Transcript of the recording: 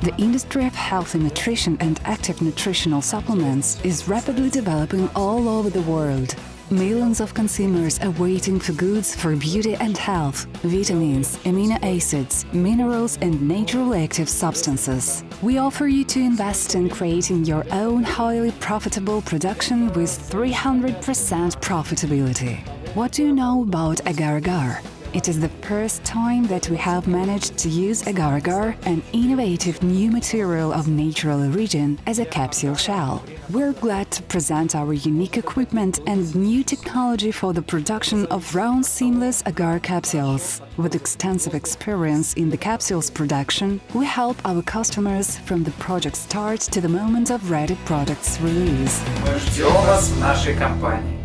The industry of healthy nutrition and active nutritional supplements is rapidly developing all over the world. Millions of consumers are waiting for goods for beauty and health, vitamins, amino acids, minerals and natural active substances. We offer you to invest in creating your own highly profitable production with 300% profitability. What do you know about agar-agar? It is the first time that we have managed to use agar-agar, an innovative new material of natural origin, as a capsule shell. We're glad to present our unique equipment and new technology for the production of round seamless agar capsules. With extensive experience in the capsules production, we help our customers from the project start to the moment of ready products release. Мы ждем вас в нашей компании.